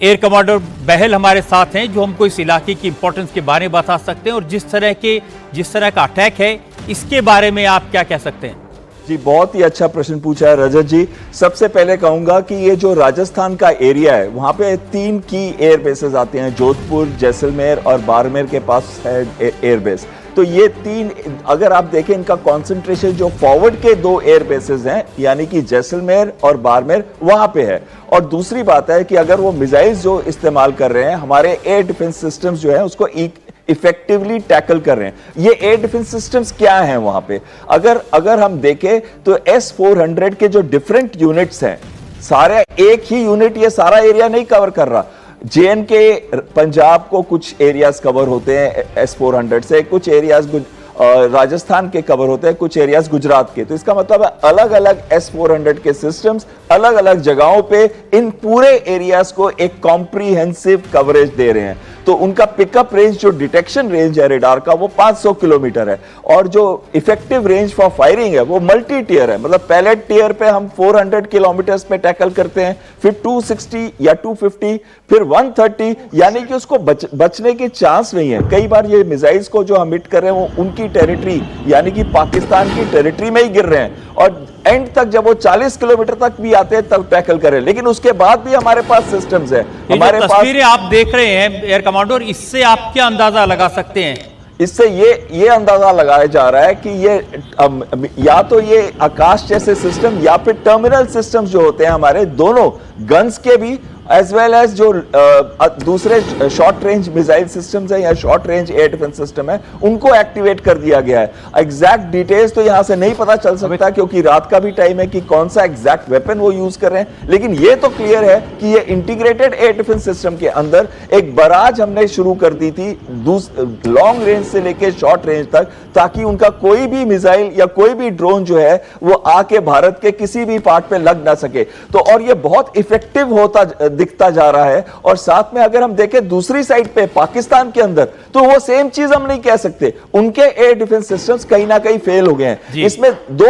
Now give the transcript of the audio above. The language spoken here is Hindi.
एयर कमांडर बहल हमारे साथ हैं जो हमको इस इलाके की इंपॉर्टेंस के बारे में बता सकते हैं और जिस तरह का अटैक है इसके बारे में आप क्या कह सकते हैं। जी, बहुत ही अच्छा प्रश्न पूछा है रजत जी। सबसे पहले कहूंगा कि ये जो राजस्थान का एरिया है वहां पे 3 की एयर बेसेस आते हैं, जोधपुर, जैसलमेर और बाड़मेर के पास है एयर बेस। तो ये 3 अगर आप देखें इनका कंसंट्रेशन जो फॉरवर्ड के 2 एयर बेसेस हैं यानी कि जैसलमेर और बाड़मेर वहां पे है। और दूसरी बात है कि अगर वो मिसाइल्स जो इस्तेमाल कर रहे हैं हमारे एयर डिफेंस सिस्टम्स जो है उसको इफेक्टिवली टैकल कर रहे हैं। ये एयर डिफेंस सिस्टम्स क्या हैं वहां पे, अगर हम देखें तो S-400 के जो डिफरेंट यूनिट्स हैं, सारे एक ही यूनिट ये सारा एरिया नहीं कवर कर रहा। JNK पंजाब को कुछ एरियाज कवर होते हैं S-400 से, कुछ एरियाज राजस्थान के कवर होते हैं, कुछ एरियाज गुजरात के। तो इसका मतलब है अलग अलग S-400 के सिस्टम्स अलग अलग जगहों पे इन पूरे एरियाज को एक कॉम्प्रिहेंसिव कवरेज दे रहे हैं। तो उनका पिकअप रेंज जो डिटेक्शन रेंज है रेडार का वो 500 किलोमीटर है और जो इफेक्टिव रेंज फॉर फायरिंग है वो मल्टी टियर है। मतलब पहले टियर पे हम 400 किलोमीटर पे टैकल करते हैं, फिर 260 या 250, फिर 130, यानी कि उसको बचने की चांस नहीं है। कई बार ये मिसाइल्स को जो हम हिट कर रहे हैं वो उनकी टेरिटरी यानी कि पाकिस्तान की टेरिटरी में ही गिर रहे हैं और एंड तक जब वो 40 किलोमीटर तक भी आते हैं तब टैकल करें। लेकिन उसके बाद भी हमारे पास सिस्टम्स है। हमारे पास तस्वीरें आप देख रहे हैं एयर कमांडर, इससे आप क्या अंदाजा लगा सकते हैं? इससे ये अंदाजा लगाया जा रहा है कि ये या तो ये आकाश जैसे सिस्टम या फिर टर्मिनल सिस्टम्स जो होते हैं हमारे दोनों गन्स के भी एज वेल एज जो दूसरे शॉर्ट रेंज मिसाइल सिस्टम्स है या short range air defence system है उनको एक्टिवेट कर दिया गया है। एग्जैक्ट डिटेल्स तो यहां से नहीं पता चल सकता क्योंकि रात का भी टाइम है कि कौन सा एग्जैक्ट वेपन वो यूज कर रहे हैं, लेकिन ये तो क्लियर है कि ये इंटीग्रेटेड एयर डिफेंस सिस्टम के अंदर एक बराज हमने शुरू कर दी थी लॉन्ग रेंज से लेकर शॉर्ट रेंज तक, ताकि उनका कोई भी मिसाइल या कोई भी ड्रोन जो है वो आके भारत के किसी भी पार्ट पे लग ना सके। तो और ये बहुत इफेक्टिव होता दिखता जा रहा है। और साथ में अगर हम देखें दूसरी साइड पे पाकिस्तान के अंदर तो वो सेम चीज हम नहीं कह सकते, उनके एयर डिफेंस सिस्टम्स कहीं ना कहीं फेल हो गए हैं। इसमें दो